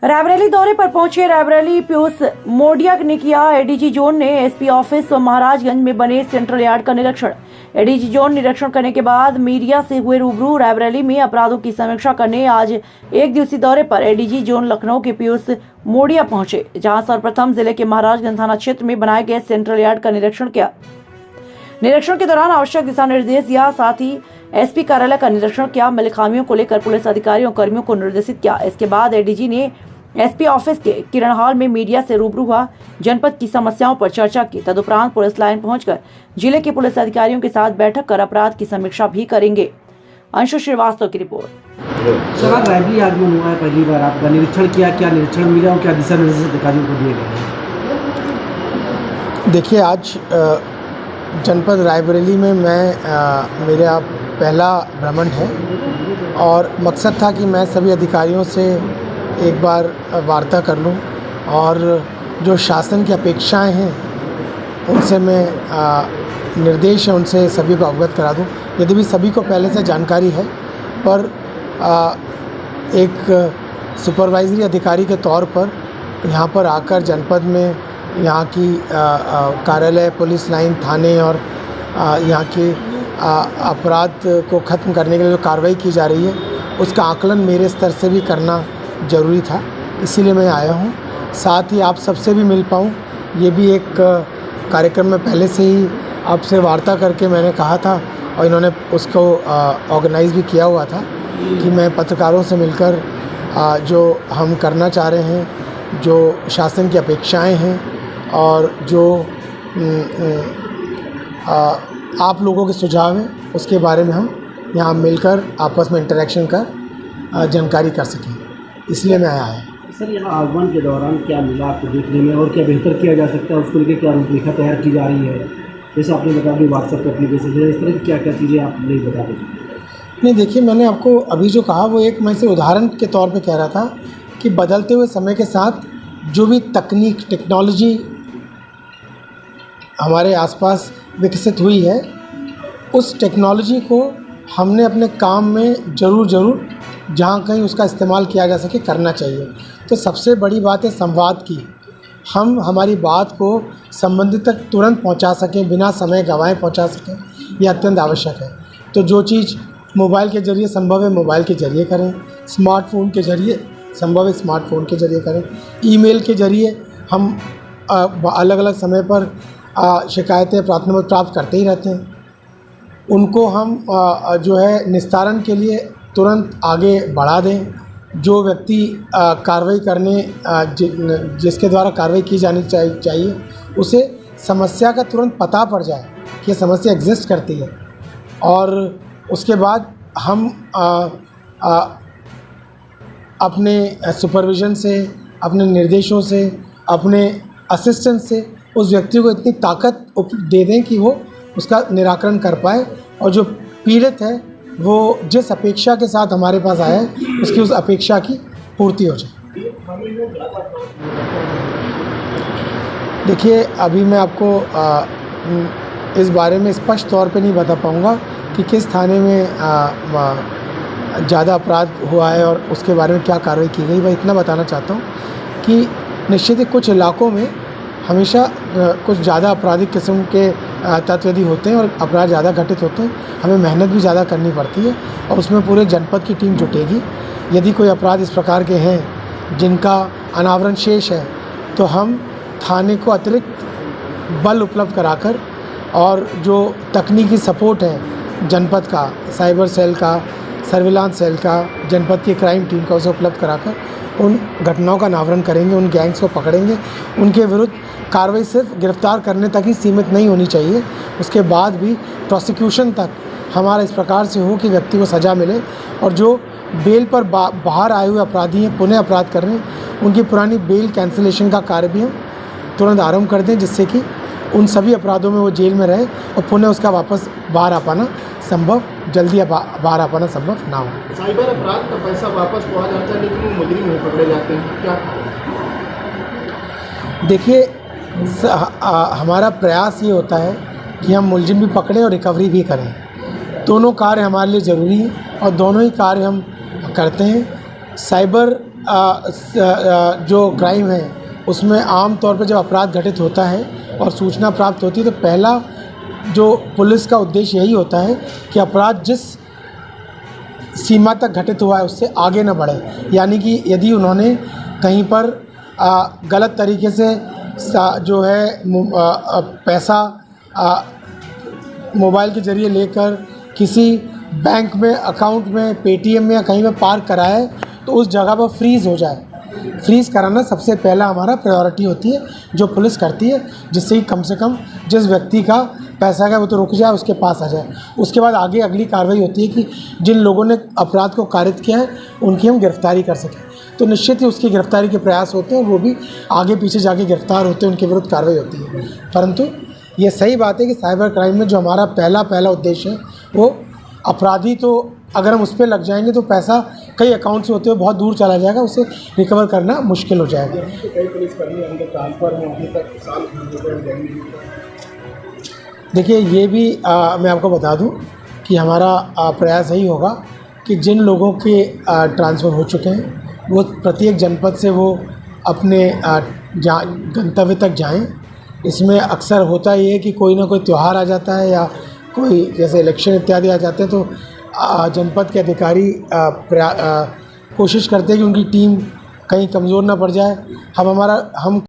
रायबरेली दौरे पर पहुंचे रायबरेली पीयूष मोडिया ने किया एडीजी जोन ने एसपी ऑफिस और महाराजगंज में बने सेंट्रल यार्ड का निरीक्षण। एडीजी जोन निरीक्षण करने के बाद मीडिया से हुए रूबरू। रायबरेली में अपराधों की समीक्षा करने आज एक दिवसीय दौरे पर एडीजी जोन लखनऊ के पीयूष मोडिया पहुंचे, जहां सर्वप्रथम जिले के महाराजगंज थाना क्षेत्र में बनाए गए सेंट्रल यार्ड का निरीक्षण किया। निरीक्षण के दौरान आवश्यक दिशा निर्देश दिया, साथ ही एसपी कार्यालय का निरीक्षण किया। मिले खामियों को लेकर पुलिस अधिकारियों और कर्मियों को निर्देशित किया। इसके बाद एडीजी ने एसपी ऑफिस के किरण हॉल में मीडिया से रूबरू हुआ, जनपद की समस्याओं पर चर्चा की। तदुपरांत पुलिस लाइन पहुंचकर जिले के पुलिस अधिकारियों के साथ बैठक कर अपराध की समीक्षा भी करेंगे। अंशु श्रीवास्तव की रिपोर्ट। सर, आज रायबरेली आगमन हुआ है, पहली बार आपका निरीक्षण किया, क्या निरीक्षण मिला और क्या दिशा निर्देश अधिकारियों को दिए गए? देखिए, आज जनपद रायबरेली में मेरा पहला भ्रमण है और मकसद था कि मैं सभी अधिकारियों से एक बार वार्ता कर लूं और जो शासन की अपेक्षाएं हैं उनसे मैं निर्देश है उनसे सभी को अवगत करा दूं। यदि भी सभी को पहले से जानकारी है, पर एक सुपरवाइजरी अधिकारी के तौर पर यहाँ पर आकर जनपद में यहाँ की कार्यालय, पुलिस लाइन, थाने और यहाँ के अपराध को ख़त्म करने के लिए जो कार्रवाई की जा रही है उसका आकलन मेरे स्तर से भी करना ज़रूरी था, इसीलिए मैं आया हूँ। साथ ही आप सबसे भी मिल पाऊँ, ये भी एक कार्यक्रम में पहले से ही आपसे वार्ता करके मैंने कहा था और इन्होंने उसको ऑर्गेनाइज़ भी किया हुआ था कि मैं पत्रकारों से मिलकर जो हम करना चाह रहे हैं, जो शासन की अपेक्षाएं हैं और जो आप लोगों के सुझाव हैं उसके बारे में हम यहाँ मिलकर आपस में इंटरेक्शन कर जानकारी कर सकें, इसलिए मैं आया है। सर, यहाँ आगमन के दौरान क्या मिला आपको देखने में और क्या बेहतर किया जा सकता है, उसको लेकर क्या रूपरेखा तैयार की जा रही है? जैसे आपने बताया कि व्हाट्सएप एप्लीकेशन है, इस तरह की क्या क्या चीज़ें आप नहीं बता दें? नहीं, देखिए, मैंने आपको अभी जो कहा वो एक मैं से उदाहरण के तौर पे कह रहा था कि बदलते हुए समय के साथ जो भी तकनीक, टेक्नोलॉजी हमारे आसपास विकसित हुई है, उस टेक्नोलॉजी को हमने अपने काम में ज़रूर जहाँ कहीं उसका इस्तेमाल किया जा सके करना चाहिए। तो सबसे बड़ी बात है संवाद की। हम हमारी बात को संबंधित तक तुरंत पहुँचा सकें, बिना समय गंवाए पहुँचा सकें, यह अत्यंत आवश्यक है। तो जो चीज़ मोबाइल के ज़रिए संभव है मोबाइल के ज़रिए करें, स्मार्टफोन के ज़रिए संभव है स्मार्टफोन के ज़रिए करें, ईमेल के ज़रिए हम अलग अलग समय पर शिकायतें, प्रार्थना पत्र प्राप्त करते ही रहते हैं। उनको हम जो है निस्तारण के लिए तुरंत आगे बढ़ा दें। जो व्यक्ति कार्रवाई करने जिसके द्वारा कार्रवाई की जानी चाहिए उसे समस्या का तुरंत पता पड़ जाए कि ये समस्या एग्जिस्ट करती है, और उसके बाद हम अपने सुपरविज़न से, अपने निर्देशों से, अपने असिस्टेंस से उस व्यक्ति को इतनी ताकत दे दें कि वो उसका निराकरण कर पाए और जो पीड़ित है वो जिस अपेक्षा के साथ हमारे पास आया है उसकी उस अपेक्षा की पूर्ति हो जाए। देखिए, अभी मैं आपको इस बारे में स्पष्ट तौर पे नहीं बता पाऊँगा कि किस थाने में ज़्यादा अपराध हुआ है और उसके बारे में क्या कार्रवाई की गई। मैं इतना बताना चाहता हूँ कि निश्चित ही कुछ इलाकों में हमेशा कुछ ज़्यादा आपराधिक किस्म के तत्व यदि होते हैं और अपराध ज़्यादा घटित होते हैं, हमें मेहनत भी ज़्यादा करनी पड़ती है और उसमें पूरे जनपद की टीम जुटेगी। यदि कोई अपराध इस प्रकार के हैं जिनका अनावरण शेष है, तो हम थाने को अतिरिक्त बल उपलब्ध कराकर और जो तकनीकी सपोर्ट है जनपद का, साइबर सेल का, सर्विलांस सेल का, जनपद की क्राइम टीम का, उसे उपलब्ध कराकर उन घटनाओं का अनावरण करेंगे, उन गैंग्स को पकड़ेंगे। उनके विरुद्ध कार्रवाई सिर्फ गिरफ्तार करने तक ही सीमित नहीं होनी चाहिए, उसके बाद भी प्रोसिक्यूशन तक हमारा इस प्रकार से हो कि व्यक्ति को सज़ा मिले और जो बेल पर बाहर आए हुए अपराधी हैं, पुनः अपराध कर रहे हैं, उनकी पुरानी बेल कैंसिलेशन का कार्य भी हम तुरंत आरंभ कर दें, जिससे कि उन सभी अपराधों में वो जेल में रहे और पुनः उसका वापस बाहर आ पाना संभव, जल्दी बाहर आ पाना संभव ना हो। साइबर अपराध का पैसा वापस पहुंच जाता है लेकिन वो मुजरिम नहीं पकड़े जाते हैं, क्या? देखिए, हमारा प्रयास ये होता है कि हम मुलजिम भी पकड़ें और रिकवरी भी करें। दोनों कार्य हमारे लिए ज़रूरी हैं और दोनों ही कार्य हम करते हैं। साइबर जो क्राइम है उसमें आम तौर पर जब अपराध घटित होता है और सूचना प्राप्त होती है तो पहला जो पुलिस का उद्देश्य यही होता है कि अपराध जिस सीमा तक घटित हुआ है उससे आगे न बढ़े। यानी कि यदि उन्होंने कहीं पर गलत तरीके से जो है पैसा मोबाइल के ज़रिए लेकर किसी बैंक में अकाउंट में पेटीएम में या कहीं में पार्क कराया है तो उस जगह पर फ्रीज़ हो जाए। फ्रीज़ कराना सबसे पहला हमारा प्रायोरिटी होती है जो पुलिस करती है, जिससे कि कम से कम जिस व्यक्ति का पैसा है वो तो रुक जाए, उसके पास आ जाए। उसके बाद आगे अगली कार्रवाई होती है कि जिन लोगों ने अपराध को कारित किया है उनकी हम गिरफ्तारी कर सकें। तो निश्चित ही उसकी गिरफ्तारी के प्रयास होते हैं, वो भी आगे पीछे जाके गिरफ्तार होते हैं, उनके विरुद्ध कार्रवाई होती है। परंतु ये सही बात है कि साइबर क्राइम में जो हमारा पहला उद्देश्य है वो अपराधी, तो अगर हम उस पर लग जाएंगे तो पैसा कई अकाउंट से होते हुए बहुत दूर चला जाएगा, उसे रिकवर करना मुश्किल हो जाएगा। कई पुलिसकर्मी अंदर ट्रांसफर हैं, अभी तक साल देखिए ये भी मैं आपको बता दूं कि हमारा प्रयास यही होगा कि जिन लोगों के ट्रांसफ़र हो चुके हैं वो प्रत्येक जनपद से वो अपने गंतव्य तक जाएं। इसमें अक्सर होता ये है कि कोई ना कोई त्यौहार आ जाता है या कोई जैसे इलेक्शन इत्यादि आ जाते हैं तो जनपद के अधिकारी कोशिश करते हैं कि उनकी टीम कहीं कमज़ोर ना पड़ जाए। हम